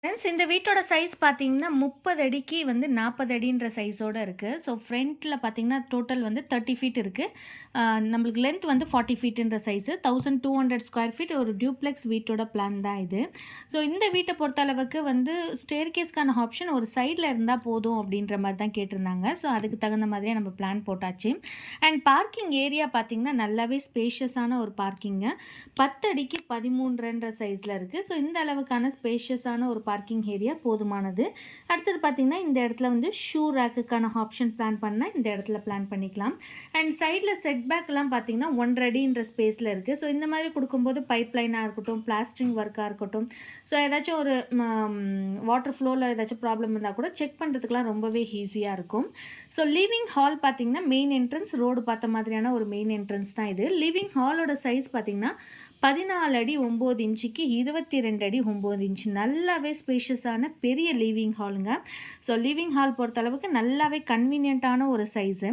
Friends இந்த வீட்டோட size பார்த்தீங்கன்னா 30 அடிக்கு வந்து 40 அடின்ற சைஸோட இருக்குது. ஸோ ஃப்ரண்ட்டில் பார்த்தீங்கன்னா டோட்டல் வந்து 30 ஃபீட் இருக்குது. நம்மளுக்கு லென்த் வந்து 40 ஃபீட்டுன்ற சைஸு 1200 ஸ்கொயர் ஃபீட் ஒரு டியூப்ளெக்ஸ் வீட்டோட பிளான் தான் இது. ஸோ இந்த வீட்டை பொறுத்தளவுக்கு வந்து ஸ்டேர்கேஸ்க்கான ஆப்ஷன் ஒரு சைடில் இருந்தால் போதும் அப்படின்ற மாதிரி தான் கேட்டிருந்தாங்க. ஸோ அதுக்கு தகுந்த மாதிரியே நம்ம பிளான் போட்டாச்சு. அண்ட் பார்க்கிங் ஏரியா பார்த்தீங்கன்னா நல்லாவே ஸ்பேஷியஸான ஒரு பார்க்கிங்கு 10 அடிக்கு 13 சைஸில் இருக்குது. ஸோ இந்த அளவுக்கான ஸ்பேஷியஸான ஒரு பார்க்கிங் ஏரியா போதுமானது. அடுத்தது பார்த்திங்கன்னா இந்த இடத்துல வந்து ஷூ ரேக்குக்கான ஆப்ஷன் பிளான் பண்ணால் இந்த இடத்துல பிளான் பண்ணிக்கலாம். அண்ட் சைடில் செட் பேக்லாம் பார்த்திங்கன்னா 1.5 அடின்ற ஸ்பேஸில் இருக்குது. ஸோ இந்த மாதிரி கொடுக்கும்போது பைப் லைனாக இருக்கட்டும், பிளாஸ்டிங் ஒர்க்காக இருக்கட்டும், ஸோ ஏதாச்சும் ஒரு வாட்டர் ஃப்ளோவில் ஏதாச்சும் ப்ராப்ளம் இருந்தால் கூட செக் பண்ணுறதுக்குலாம் ரொம்பவே ஈஸியாக இருக்கும். ஸோ லிவிங் ஹால் பார்த்திங்கன்னா மெயின் என்ட்ரன்ஸ் ரோடு பார்த்த மாதிரியான ஒரு மெயின் என்ட்ரன்ஸ் தான் இது. லிவிங் ஹாலோட சைஸ் பார்த்திங்கன்னா 14 அடி 9 இன்ச்சுக்கு 22 அடி 9 இன்ச்சு நல்லாவே ஸ்பேஷியஸான பெரிய லிவிங் ஹாலுங்க. ஸோ லிவிங் ஹால் பொறுத்தளவுக்கு நல்லாவே கன்வீனியண்ட்டான ஒரு சைஸு.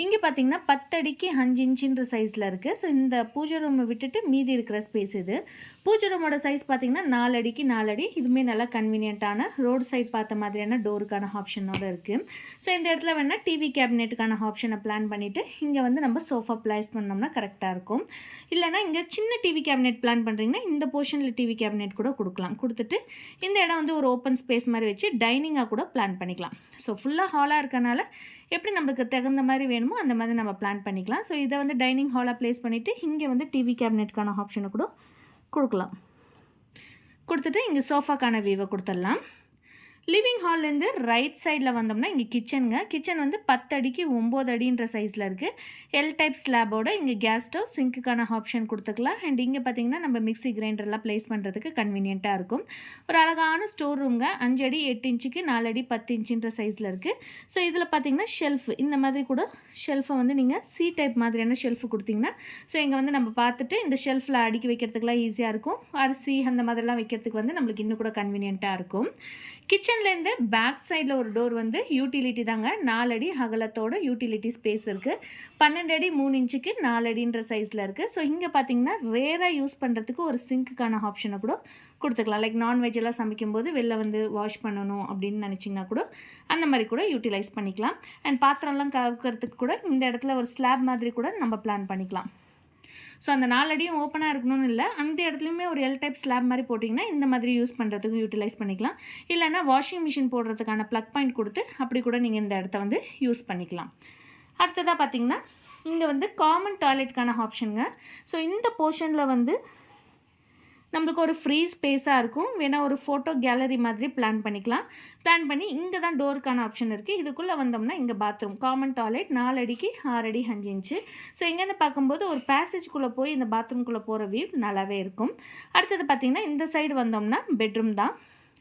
இங்கே பார்த்தீங்கன்னா 10 அடிக்கு 5 இன்ச்சுன்ற சைஸில் இருக்குது. ஸோ இந்த பூஜை ரூமை விட்டுட்டு மீதி இருக்கிற ஸ்பேஸ் இது. பூஜை ரூமோட சைஸ் பார்த்திங்கன்னா 4 அடிக்கு 4 அடி. இதுவுமே நல்லா கன்வீனியண்ட்டான ரோடு சைட் பார்த்த மாதிரியான டோருக்கான ஆப்ஷனோடு இருக்குது. ஸோ இந்த இடத்துல வேணால் டிவி கேபினெட்டுக்கான ஆப்ஷனை பிளான் பண்ணிவிட்டு இங்கே வந்து நம்ம சோஃபா பிளேஸ் பண்ணோம்னா கரெக்டாக இருக்கும். இல்லைனா இங்கே சின்ன டிவி கேபினெட் பிளான் பண்ணுறீங்கன்னா இந்த போர்ஷனில் டிவி கேபினெட் கூட கொடுத்துட்டு இந்த இடம் வந்து ஒரு ஓப்பன் ஸ்பேஸ் மாதிரி வச்சு டைனிங்காக கூட பிளான் பண்ணிக்கலாம். ஸோ ஃபுல்லாக ஹாலாக இருக்கனால எப்படி நம்மளுக்கு தகுந்த மாதிரி வேணுமோ அந்த மாதிரி நம்ம பிளான் பண்ணிக்கலாம். ஸோ இதை வந்து டைனிங் ஹாலாக ப்ளேஸ் பண்ணிவிட்டு இங்கே வந்து டிவி கேபினெட்டுக்கான ஆப்ஷனை கூட கொடுத்துட்டு இங்கே சோஃபாக்கான வியூவை கொடுத்துடலாம். லிவிங் ஹால்லேருந்து ரைட் சைடில் வந்தோம்னா இங்கே கிச்சன் வந்து 10 அடிக்கு 9 அடின்ற சைஸில் இருக்குது. எல் டைப் ஸ்லாபோட இங்கே கேஸ் ஸ்டவ் சிங்க்குக்கான ஆப்ஷன் கொடுத்துக்கலாம். அண்ட் இங்கே பார்த்திங்கன்னா நம்ம மிக்ஸி கிரைண்டர்லாம் ப்ளேஸ் பண்ணுறதுக்கு கன்வீனியண்ட்டாக இருக்கும். ஒரு அழகான ஸ்டோர் ரூம்ங்க 5 அடி 8 இன்ச்சுக்கு 4 அடி 10 இன்ச்சுன்ற சைஸில் இருக்குது. ஸோ இதில் பார்த்திங்கன்னா ஷெல்ஃப் இந்த மாதிரி கூட ஷெல்ஃபை வந்து நீங்கள் சி டைப் மாதிரியான ஷெல்ஃபு கொடுத்திங்கன்னா ஸோ இங்கே வந்து நம்ம பார்த்துட்டு இந்த ஷெல்ஃபில் அடுக்கி வைக்கிறதுக்குலாம் ஈஸியாக இருக்கும். அரிசி அந்த மாதிரிலாம் வைக்கிறதுக்கு வந்து நம்மளுக்கு இன்னும் கூட கன்வீனியண்ட்டாக இருக்கும். கிச்சன்லேருந்து பேக் சைடில் ஒரு டோர் வந்து யூட்டிலிட்டி தாங்க 4 அடி அகலத்தோட யூட்டிலிட்டி ஸ்பேஸ் இருக்குது. 12 அடி 3 இன்ச்சுக்கு 4 அடின்ற சைஸில் இருக்குது. ஸோ இங்கே பார்த்திங்கன்னா ரேராக யூஸ் பண்ணுறதுக்கு ஒரு சிங்க்குக்கான ஆப்ஷனை கூட கொடுத்துக்கலாம். லைக் நான்வெஜ் எல்லாம் சமைக்கும்போது வெளில வந்து வாஷ் பண்ணணும் அப்படின்னு நினச்சிங்கன்னா கூட அந்த மாதிரி கூட யூட்டிலைஸ் பண்ணிக்கலாம். அண்ட் பாத்திரம்லாம் கவுக்கிறதுக்கு கூட இந்த இடத்துல ஒரு ஸ்லாப் மாதிரி கூட நம்ம பிளான் பண்ணிக்கலாம். ஸோ அந்த 4 அடியும் ஓப்பனாக இருக்கணும்னு இல்லை, அந்த இடத்துலையுமே ஒரு எல் டைப் ஸ்லாப் மாதிரி போட்டிங்கன்னா இந்த மாதிரி யூஸ் பண்ணுறதுக்கு யூட்டிலைஸ் பண்ணிக்கலாம். இல்லைனா வாஷிங் மிஷின் போடுறதுக்கான ப்ளக் பாயிண்ட் கொடுத்து அப்படி கூட நீங்கள் இந்த இடத்த வந்து யூஸ் பண்ணிக்கலாம். அடுத்ததாக பார்த்திங்கன்னா இங்கே வந்து காமன் டாய்லெட்டுக்கான ஆப்ஷனுங்க. ஸோ இந்த போர்ஷனில் வந்து நம்மளுக்கு ஒரு ஃப்ரீ ஸ்பேஸாக இருக்கும். வேணால் ஒரு ஃபோட்டோ கேலரி மாதிரி பிளான் பண்ணி இங்கே தான் டோருக்கான ஆப்ஷன் இருக்குது. இதுக்குள்ளே வந்தோம்னா இங்கே பாத்ரூம் காமன் டாய்லெட் 4 அடிக்கு 6 அடி 5 இன்ச்சு. ஸோ இங்கேருந்து பார்க்கும்போது ஒரு பேசேஜ்குள்ளே போய் இந்த பாத்ரூம்குள்ளே போகிற வியூ நல்லாவே இருக்கும். அடுத்தது பார்த்திங்கன்னா இந்த சைடு வந்தோம்னா பெட்ரூம் தான்.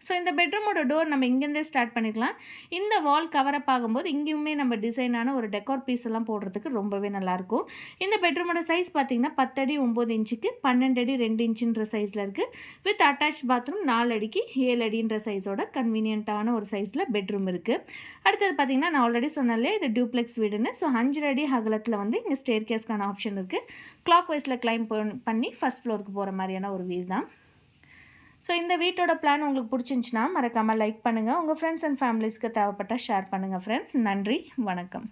ஸோ இந்த பெட்ரூமோட டோர் நம்ம இங்கேருந்தே ஸ்டார்ட் பண்ணிக்கலாம். இந்த வால் கவரப் ஆகும்போது இங்கேயுமே நம்ம டிசைனான ஒரு டெக்கார் பீஸ் எல்லாம் போடுறதுக்கு ரொம்பவே நல்லாயிருக்கும். இந்த பெட்ரூமோட சைஸ் பார்த்திங்கன்னா 10 அடி 9 இன்ச்சுக்கு 12 அடி 2 இன்ச்சுன்ற சைஸில் இருக்குது. வித் அட்டாச் பாத்ரூம் 4 அடிக்கு 7 அடின்ற சைஸோட கன்வீனியண்ட்டான ஒரு சைஸில் பெட்ரூம் இருக்குது. அடுத்தது பார்த்திங்கன்னா நான் ஆல்ரெடி சொன்னாலே இது டியூப்ளெக்ஸ் வீடுன்னு. ஸோ 5 அடி அகலத்தில் வந்து இங்கே ஸ்டேர் கேஸ்க்கான ஆப்ஷன் இருக்குது. கிளாக் வைஸில் கிளைம் பண்ணி ஃபஸ்ட் ஃப்ளோருக்கு போகிற மாதிரியான ஒரு வீடு தான். ஸோ இந்த வீட்டோட பிளான் உங்களுக்கு பிடிச்சிருந்துச்சுன்னா மறக்காமல் லைக் பண்ணுங்கள். உங்கள் ஃப்ரெண்ட்ஸ் அண்ட் ஃபேமிலிஸ்க்கு தேவைப்பட்டால் ஷேர் பண்ணுங்கள் ஃப்ரெண்ட்ஸ். நன்றி, வணக்கம்.